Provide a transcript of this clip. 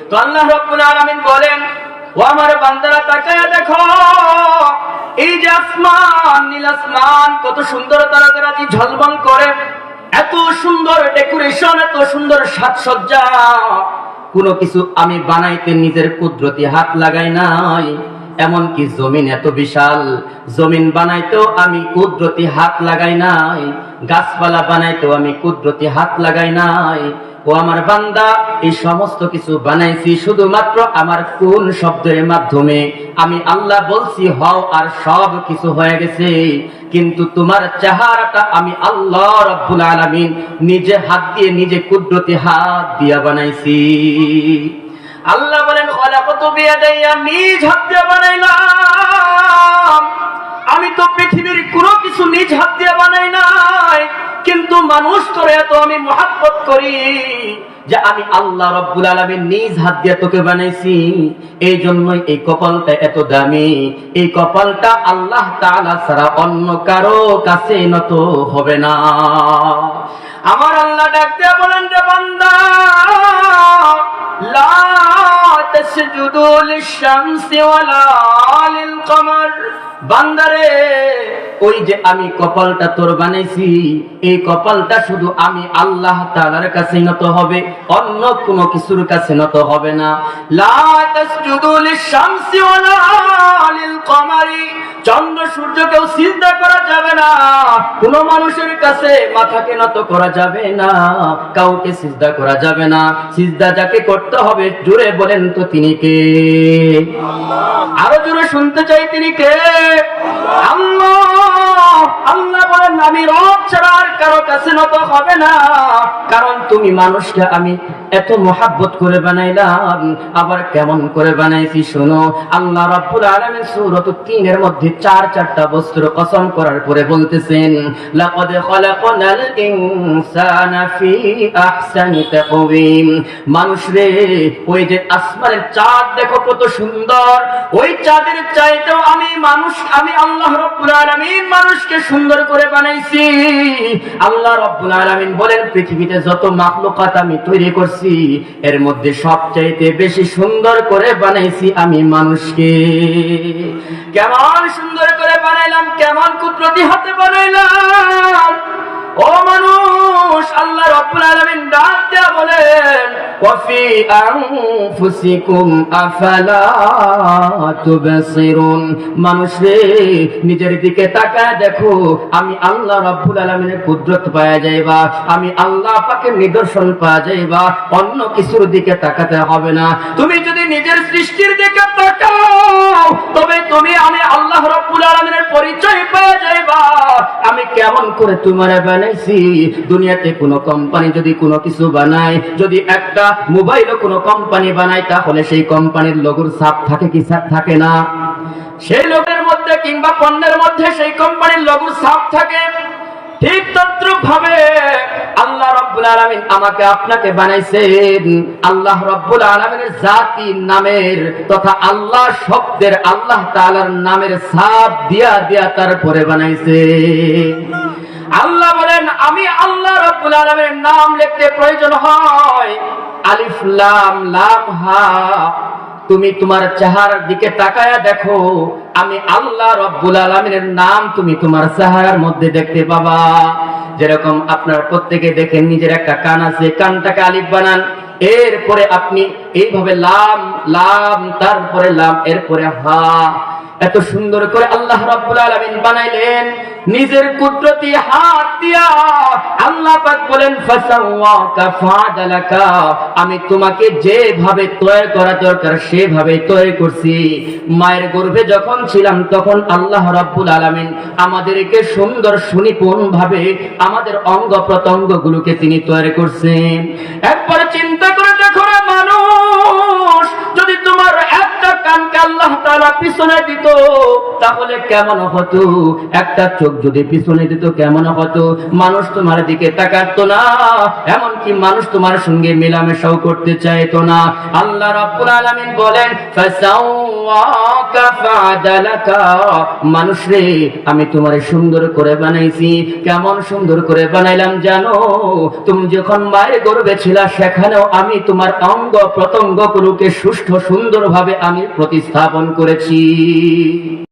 তো আল্লাহ রাব্বুল আলামিন বলেন, ও আমার বান্দারা তাকায়া দেখো, এই যে আসমান, নীল আসমান কত সুন্দর তারাজি ঝলমল করে, এত সুন্দর ডেকোরেশন, এত সুন্দর সাজসজ্জা, কোনো কিছু আমি বানাইতে নিজের কুদরতি হাত লাগাই নাই। এমনকি জমিন এত বিশাল, জমিন বানাইতেও আমি কুদরতি হাত লাগাই নাই, গাছপালা বানাইতেও আমি কুদরতি হাত লাগাই নাই। ও আমার বান্দা, এই সমস্ত কিছু বানাইছি শুধুমাত্র আমার কোন শব্দের মাধ্যমে। আমি আল্লাহ বলছি হও, আর সব কিছু হয়ে গেছে। কিন্তু তোমার চেহারাটা আমি আল্লাহ রাব্বুল আলামিন নিজে হাত দিয়ে, নিজে কুদরতি হাত দিয়া বানাইছি। আল্লাহ বলেন, খলাকতু বিয়াদাইয়া, নিজ হাত দিয়ে বানাইলাম। আমি তো পৃথিবীর কোনো কিছু নিজ হাত দিয়ে বানাই নাই, কিন্তু মানুষ করে এত আমি মহব্বত করি যে আমি আল্লাহ রাব্বুল আলামিন নিজ হাত দিয়ে তোকে বানাইছি। এই জন্যই এই কপালটা এত দামি। এই কপালটা আল্লাহ তাআলা ছাড়া অন্য কারো কাছে নত হবে না। আমার আল্লাহ ডাক দিয়ে বলেন, রে বান্দা, লা তাসজুদু লিশ-শামসি ওয়ালা লিল-কমার। বান্দারে, ওই যে আমি কপালটা তোর বানাইছি, এই কপালটা শুধু আমি আল্লাহ তাআলার কাছে নত হবে, অন্য কোনো কিছুর কাছে নত হবে না। লা তাসজুদু লিশ-শামসি ওয়ালা লিল-কমারি। চন্দ্র সূর্যকেও সিজদা করা যাবে না, কোনো মানুষের কাছে মাথাকে নত করা যাবে না, কাউকে সিজদা করা যাবে না। সিজদা যাকে করতে হবে, জোরে বলেন তো তিনি কে? আরো জোরে শুনতে চাই, তিনি কে? আল্লাহ। আল্লাহ বলেন, আমি রব ছাড়া আর কারো কাছে নত হবে না, কারণ তুমি মানুষকে আমি এত মহব্বত করে বানাইলাম। আবার কেমন করে বানাইছি শোনো। আল্লাহ রাব্বুল আলামিন সূরা ৩ এর মধ্যে চারটা বস্তুর কসম করার পরে বলতেছেন, লাকাদ খালাকনাল ইনসানা ফি আহসানি তাকওয়িম। মানুষ রে, ওই যে আসমানের চাঁদ দেখো কত সুন্দর, ওই চাঁদের চাইতেও আমি আল্লাহ রাব্বুল আলামিন মানুষকে সুন্দর করে বানাইছি। আল্লাহ রাব্বুল আলামিন বলেন, পৃথিবীতে যত মাখলুকাত আমি তৈরি করছি, এর মধ্যে সবচাইতে বেশি সুন্দর করে বানাইছি আমি মানুষকে। কেমন সুন্দর করে বানাইলাম, কেমন কুদরতি হাতে বানাইলাম। ও মানুষ, আল্লাহ রাব্বুল আলামিন ডাক দিয়া বলেন, ওয়াফি আনফুসিকুম আফালা তুবসিরুন। মানুষ রে, নিজের দিকে তাকায় দেখো, আমি আল্লাহ রাব্বুল আলামিনের কুদরত পাওয়া যাইবা, আমি আল্লাহ পাকের নিদর্শন পাওয়া যাইবা, অন্য কিছুর দিকে তাকাতে হবে না। তুমি যদি নিজের সৃষ্টির দিকে তাকাও, তবে তুমি আমি আল্লাহ রাব্বুল আলামিনের পরিচয় পেয়ে যাইবা। আমি কেমন করে তোমারে বানাইছি। দুনিয়াতে কোনো কোম্পানি যদি কোনো কিছু বানায়, যদি একটা মোবাইল কোনো কোম্পানি বানায়, তাহলে সেই কোম্পানির লোগোর ছাপ থাকে কি থাকে না? সেই লোগোর মধ্যে কিংবা পণ্যের মধ্যে সেই কোম্পানির লোগোর ছাপ থাকে। ঠিক তদ্রূপ ভাবে আল্লাহ রাব্বুল আলামিন আমাকে আপনাকে বানাইছেন। আল্লাহ রাব্বুল আলামিনের জাতি নামের তথা আল্লাহ শব্দের, আল্লাহ তাআলার নামের ছাপ দিয়া দিয়া তারপরে বানাইছে। আল্লাহ বলেন, আমি আল্লাহ রাব্বুল আলামিনের নাম লিখতে প্রয়োজন হয় আলিফ লাম লাম হা। তুমি তোমার চেহারার দিকে তাকায়া দেখো, আমি আল্লাহ রাব্বুল আলামিনের নাম তুমি তোমার চেহারার মধ্যে দেখতে পাবা। যেরকম আপনার প্রত্যেকে দেখেন নিজের একটা কান আছে, কানটাকে আলিফ বানান, এরপরে আপনি এইভাবে লাম লাম, তারপরে লাম, এরপরে হা। এত সুন্দর করে আল্লাহ রাব্বুল আলামিন বানাইলেন নিজের কুদরতি হাত দিয়া। আল্লাহ পাক বলেন, ফাসাওয়াকা ফাআদালাকা। আমি তোমাকে যেভাবে তৈরি করা দরকার সেভাবে তৈরি করছি। মায়ের গর্ভে যখন ছিলাম, তখন আল্লাহ রাব্বুল আলামিন আমাদেরকে সুন্দর সুনিপুণ ভাবে আমাদের অঙ্গ প্রত্যঙ্গ গুলোকে তিনি তৈরি করছেন। একবার চিন্তা করে দেখো রে মানুষ, যদি তোমার একটা কানকে আল্লাহ তাআলা পিছনে দিত, তাহলে কেমন হতো? একটা চোখ যদি পিছনে দিত, কেমন হতো? মানুষ তোমার দিকে তাকাতো না, এমনকি মানুষ তোমার সঙ্গে মেলামেশাও করতে চাইতো না। আল্লাহ রাব্বুল আলামিন বলেন, ফাসাওয়াকা খালাকাকা ফাআদালাকা। মানুষ রে, আমি তোমারে সুন্দর করে বানাইছি। কেমন সুন্দর করে বানাইলাম জানো? তুমি যখন মায়ের গর্ভে ছিলা, সেখানেও আমি তোমার অঙ্গ প্রত্যঙ্গগুলোকে সুষ্ঠু সুন্দরভাবে আমি প্রতিস্থাপন করেছি।